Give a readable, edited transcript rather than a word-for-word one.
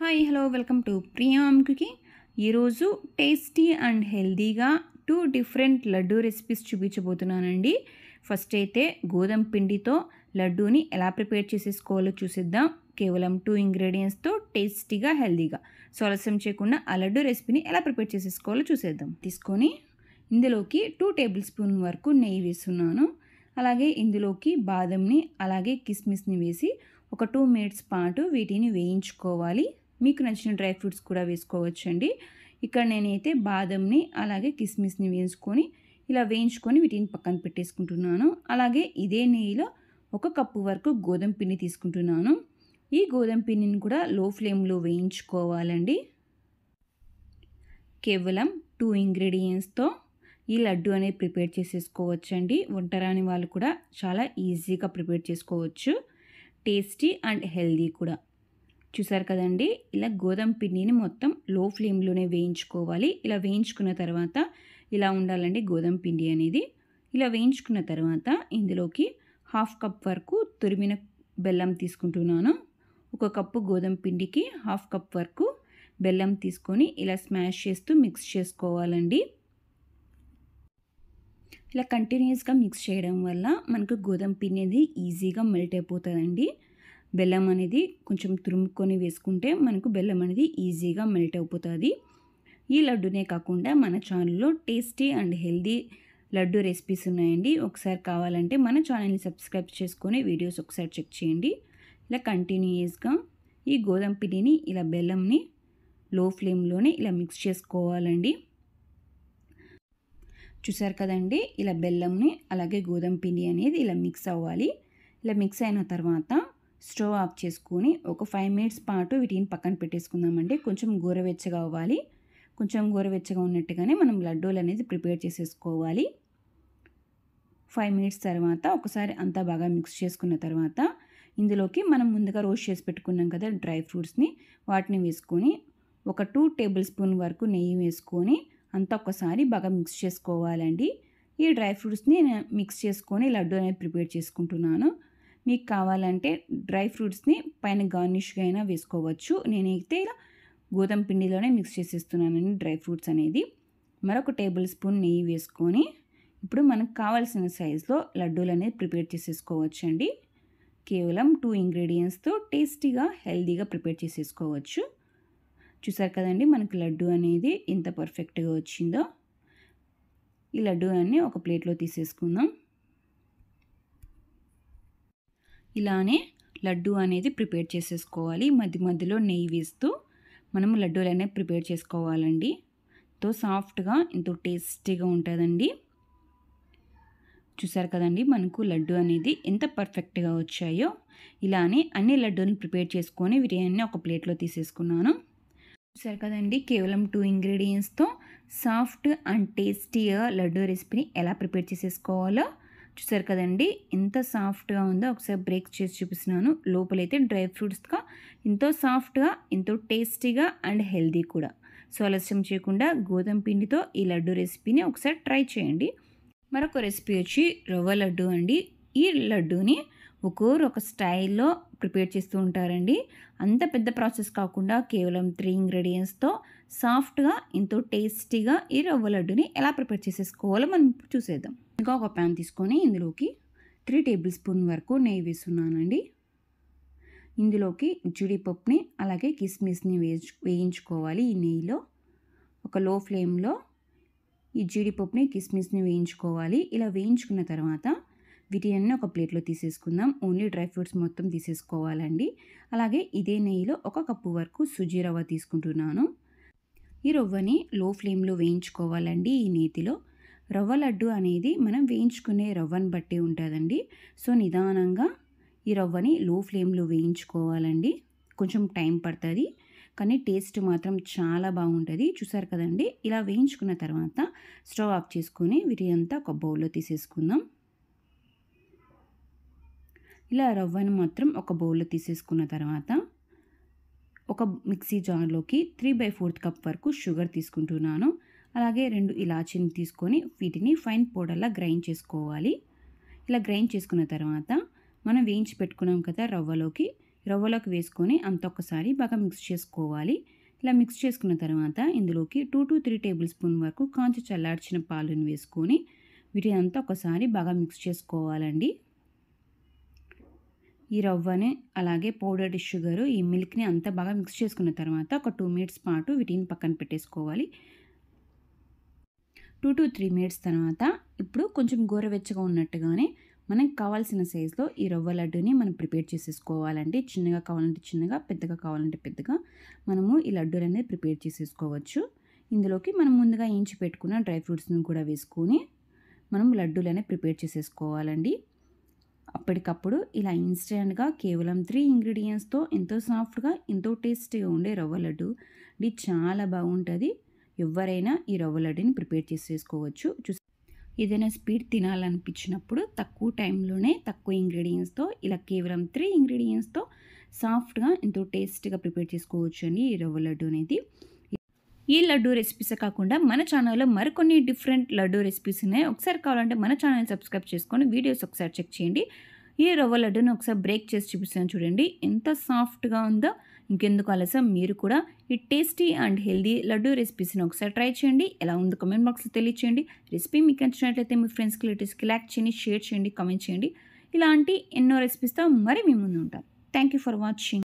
Hi hello welcome to Priyam cooking. ఈరోజు tasty and హెల్దీగా 2 different laddu recipes చూపించబోతున్నానండి. First అయితే గోధుమ పిండితో లడ్డూని ఎలా ప్రిపేర్ చేసేసుకోవాలో చూసేద్దాం. కేవలం 2 ఇంగ్రీడియంట్స్తో టేస్టీగా హెల్దీగా. సో ఆలస్యం చేయకుండా ఆ లడ్డూ రెసిపీని ఎలా ప్రిపేర్ చేసేసుకోవాలో చూసేద్దాం. తీసుకొని ఇందులోకి 2 టేబుల్ స్పూన్ వరకు నెయ్యి వేస్తున్నాను. అలాగే ఇందులోకి బాదంని అలాగే కిస్మిస్ని వేసి ఒక 2 మినిట్స్ పాటు వీటిని వేయించుకోవాలి. మీకు నచ్చిన డ్రై ఫ్రూట్స్ కూడా వేసుకోవచ్చండి. ఇక్కడ నేనైతే బాదంని అలాగే కిస్మిస్ని వేయించుకొని వీటిని పక్కన పెట్టేసుకుంటున్నాను. అలాగే ఇదే నెయ్యిలో 1 కప్పు వరకు గోధుమ పిండి తీసుకుంటున్నాను. ఈ గోధుమ పిండిని కూడా లో ఫ్లేమ్లో వేయించుకోవాలండి. కేవలం 2 ఇంగ్రీడియంట్స్తో ఈ లడ్డు అనేది ప్రిపేర్ చేసేసుకోవచ్చండి. వంట రాని వాళ్ళు కూడా చాలా ఈజీగా ప్రిపేర్ చేసుకోవచ్చు. టేస్టీ అండ్ హెల్దీ కూడా. చూసారు కదండి, ఇలా గోధుమ పిండిని మొత్తం లో ఫ్లేమ్లోనే వేయించుకోవాలి. ఇలా వేయించుకున్న తర్వాత ఇలా ఉండాలండి గోధుమ పిండి అనేది. ఇలా వేయించుకున్న తర్వాత ఇందులోకి 1/2 కప్ వరకు తురిమిన బెల్లం తీసుకుంటున్నాను. 1 కప్పు గోధుమ పిండికి 1/2 కప్ వరకు బెల్లం తీసుకొని ఇలా స్మాష్ చేస్తూ మిక్స్ చేసుకోవాలండి. ఇలా కంటిన్యూస్గా మిక్స్ చేయడం వల్ల మనకు గోధుమ పిండి అనేది ఈజీగా మెల్ట్ అయిపోతుందండి. బెల్లం అనేది కొంచెం తురుముకొని వేసుకుంటే మనకు బెల్లం అనేది ఈజీగా మెల్ట్ అయిపోతుంది. ఈ లడ్డునే కాకుండా మన ఛానల్లో tasty and healthy laddu recipes ఉన్నాయండి. ఒకసారి కావాలంటే మన ఛానల్ని సబ్స్క్రైబ్ చేసుకొని వీడియోస్ ఒకసారి చెక్ చేయండి. ఇలా కంటిన్యూస్గా ఈ గోధుమ పిండిని ఇలా బెల్లంని లో ఫ్లేమ్లోనే ఇలా మిక్స్ చేసుకోవాలండి. చూసారు కదండి, ఇలా బెల్లంని అలాగే గోధుమ పిండి అనేది ఇలా మిక్స్ అవ్వాలి. ఇలా మిక్స్ అయిన తర్వాత స్టవ్ ఆఫ్ చేసుకొని ఒక 5 మినిట్స్ పాటు వీటిని పక్కన పెట్టేసుకుందామండి. కొంచెం గోరువెచ్చగా అవ్వాలి. కొంచెం గోరువెచ్చగా ఉన్నట్టుగానే మనం లడ్డూలు అనేది ప్రిపేర్ చేసేసుకోవాలి. 5 మినిట్స్ తర్వాత ఒకసారి అంతా బాగా మిక్స్ చేసుకున్న తర్వాత ఇందులోకి మనం ముందుగా రోస్ట్ చేసి పెట్టుకున్నాం కదా డ్రై ఫ్రూట్స్ని, వాటిని వేసుకొని ఒక 2 టేబుల్ స్పూన్ వరకు నెయ్యి వేసుకొని అంతా ఒకసారి బాగా మిక్స్ చేసుకోవాలండి. ఈ డ్రై ఫ్రూట్స్ని మిక్స్ చేసుకొని లడ్డు అనేది ప్రిపేర్ చేసుకుంటున్నాను. మీకు కావాలంటే డ్రై ఫ్రూట్స్ని పైన గార్నిష్గా అయినా వేసుకోవచ్చు. నేనైతే ఇలా గోధుమ పిండిలోనే మిక్స్ చేసేస్తున్నానండి డ్రై ఫ్రూట్స్ అనేది. మరొక టేబుల్ స్పూన్ నెయ్యి వేసుకొని ఇప్పుడు మనకు కావాల్సిన సైజులో లడ్డూలు అనేది ప్రిపేర్ చేసేసుకోవచ్చండి. కేవలం 2 ఇంగ్రీడియంట్స్తో టేస్టీగా హెల్దీగా ప్రిపేర్ చేసేసుకోవచ్చు. చూసారు కదండి, మనకు లడ్డు అనేది ఎంత పర్ఫెక్ట్గా వచ్చిందో. ఈ లడ్డు అన్ని ఒక ప్లేట్లో తీసేసుకుందాం. ఇలానే లడ్డు అనేది ప్రిపేర్ చేసేసుకోవాలి. మధ్య మధ్యలో నెయ్యి వేస్తూ మనము లడ్డూలు అనేవి ప్రిపేర్ చేసుకోవాలండి. ఎంతో సాఫ్ట్గా ఎంతో టేస్టీగా ఉంటుందండి. చూసారు కదండి, మనకు లడ్డు అనేది ఎంత పర్ఫెక్ట్గా వచ్చాయో. ఇలానే అన్ని లడ్డూని ప్రిపేర్ చేసుకొని వీటిని ఒక ప్లేట్లో తీసేసుకున్నాను. చూసారు కదండి, కేవలం 2 ఇంగ్రీడియంట్స్తో సాఫ్ట్ అండ్ టేస్టీగా లడ్డు రెసిపీని ఎలా ప్రిపేర్ చేసేసుకోవాలో చూసారు కదండి. ఎంత సాఫ్ట్గా ఉందో ఒకసారి బ్రేక్ చేసి చూపిస్తున్నాను. లోపలైతే డ్రై ఫ్రూట్స్గా ఎంతో సాఫ్ట్గా ఎంతో టేస్టీగా అండ్ హెల్దీ కూడా. సో ఆలస్యం చేయకుండా గోధుమ పిండితో ఈ లడ్డు రెసిపీని ఒకసారి ట్రై చేయండి. మరొక రెసిపీ వచ్చి రవ్వ లడ్డు అండి. ఈ లడ్డూని ఒక్కొరు ఒక స్టైల్లో ప్రిపేర్ చేస్తూ ఉంటారండి. అంత పెద్ద ప్రాసెస్ కాకుండా కేవలం 3 ఇంగ్రీడియంట్స్తో సాఫ్ట్గా ఎంతో టేస్టీగా ఈ రవ్వ లడ్డుని ఎలా ప్రిపేర్ చేసేసుకోవాలో మనం చూసేద్దాం. ఇంకా ఒక ప్యాన్ తీసుకొని ఇందులోకి 3 టేబుల్ స్పూన్ వరకు నెయ్యి వేస్తున్నానండి. ఇందులోకి జీడిపప్పుని అలాగే కిస్మిస్ని వేయించుకోవాలి. ఈ నెయ్యిలో ఒక లో ఫ్లేమ్లో ఈ జీడిపప్పుని కిస్మిస్ని వేయించుకోవాలి. ఇలా వేయించుకున్న తర్వాత వీటిని ఒక ప్లేట్లో తీసేసుకుందాం. ఓన్లీ డ్రై ఫ్రూట్స్ మొత్తం తీసేసుకోవాలండి. అలాగే ఇదే నెయ్యిలో 1 కప్పు వరకు సుజీ రవ్వ తీసుకుంటున్నాను. ఈ రవ్వని లో ఫ్లేమ్లో వేయించుకోవాలండి. ఈ నేతిలో రవ్వ లడ్డు అనేది మనం వేయించుకునే రవ్వని బట్టి ఉంటుందండి. సో నిదానంగా ఈ రవ్వని లో ఫ్లేమ్లో వేయించుకోవాలండి. కొంచెం టైం పడుతుంది కానీ టేస్ట్ మాత్రం చాలా బాగుంటుంది. చూసారు కదండి, ఇలా వేయించుకున్న తర్వాత స్టవ్ ఆఫ్ చేసుకొని వీటినంతా ఒక బౌల్లో తీసేసుకుందాం. ఇలా రవ్వను మాత్రం ఒక బౌల్లో తీసేసుకున్న తర్వాత ఒక మిక్సీ జార్లోకి 3/4 కప్ వరకు షుగర్ తీసుకుంటున్నాను. అలాగే 2 ఇలాచీని తీసుకొని వీటిని ఫైన్ పౌడర్లా గ్రైండ్ చేసుకోవాలి. ఇలా గ్రైండ్ చేసుకున్న తర్వాత మనం వేయించి పెట్టుకున్నాం కదా రవ్వలోకి రవ్వలోకి వేసుకొని అంత ఒక్కసారి బాగా మిక్స్ చేసుకోవాలి. ఇలా మిక్స్ చేసుకున్న తర్వాత ఇందులోకి 2 to 3 టేబుల్ స్పూన్ వరకు కాంచి చల్లార్చిన పాలను వేసుకొని వీటిని అంతా ఒకసారి బాగా మిక్స్ చేసుకోవాలండి. ఈ రవ్వని అలాగే పౌడర్డ్ షుగరు ఈ మిల్క్ని అంతా బాగా మిక్స్ చేసుకున్న తర్వాత ఒక 2 మినిట్స్ పాటు వీటిని పక్కన పెట్టేసుకోవాలి. 2 to 3 మినిట్స్ తర్వాత ఇప్పుడు కొంచెం గోరువెచ్చగా ఉన్నట్టుగానే మనకు కావాల్సిన సైజులో ఈ రవ్వ లడ్డూని మనం ప్రిపేర్ చేసేసుకోవాలండి. చిన్నగా కావాలంటే చిన్నగా, పెద్దగా కావాలంటే పెద్దగా మనము ఈ లడ్డూలు అనేది ప్రిపేర్ చేసేసుకోవచ్చు. ఇందులోకి మనం ముందుగా వేయించి పెట్టుకున్న డ్రై ఫ్రూట్స్ని కూడా వేసుకొని మనం లడ్డూలు అనేవి ప్రిపేర్ చేసేసుకోవాలండి. అప్పటికప్పుడు ఇలా ఇన్స్టెంట్గా కేవలం 3 ఇంగ్రీడియంట్స్తో ఎంతో సాఫ్ట్గా ఎంతో టేస్టీగా ఉండే రవ్వ లడ్డు ఇది చాలా బాగుంటుంది. ఎవరైనా ఈ రవ్వ లడ్డుని ప్రిపేర్ చేసేసుకోవచ్చు. ఏదైనా స్వీట్ తినాలనిపించినప్పుడు తక్కువ టైంలోనే తక్కువ ఇంగ్రీడియంట్స్తో ఇలా కేవలం 3 ఇంగ్రీడియంట్స్తో సాఫ్ట్గా ఎంతో టేస్టీగా ప్రిపేర్ చేసుకోవచ్చు అండి ఈ రవ్వ లడ్డు అనేది. ఈ లడ్డు రెసిపీసే కాకుండా మన ఛానల్లో మరికొన్ని డిఫరెంట్ లడ్డు రెసిపీస్ ఉన్నాయి. ఒకసారి కావాలంటే మన ఛానల్ సబ్స్క్రైబ్ చేసుకొని వీడియోస్ ఒకసారి చెక్ చేయండి. ఈ రవ్వ లడ్డుని ఒకసారి బ్రేక్ చేసి చూపిస్తాను చూడండి ఎంత సాఫ్ట్గా ఉందో. ఇంకెందుకు ఆలస్యం, మీరు కూడా ఈ టేస్టీ అండ్ హెల్దీ లడ్డు రెసిపీస్ని ఒకసారి ట్రై చేయండి. ఎలా ఉందో కామెంట్ బాక్స్లో తెలియచేయండి. రెసిపీ మీకు నచ్చినట్లయితే మీ ఫ్రెండ్స్కి రిలేటివ్స్కి లైక్ చేయండి, షేర్ చేయండి, కామెంట్ చేయండి. ఇలాంటి ఎన్నో రెసిపీస్తో మరి మీ ముందు ఉంటాం. Thank you for watching.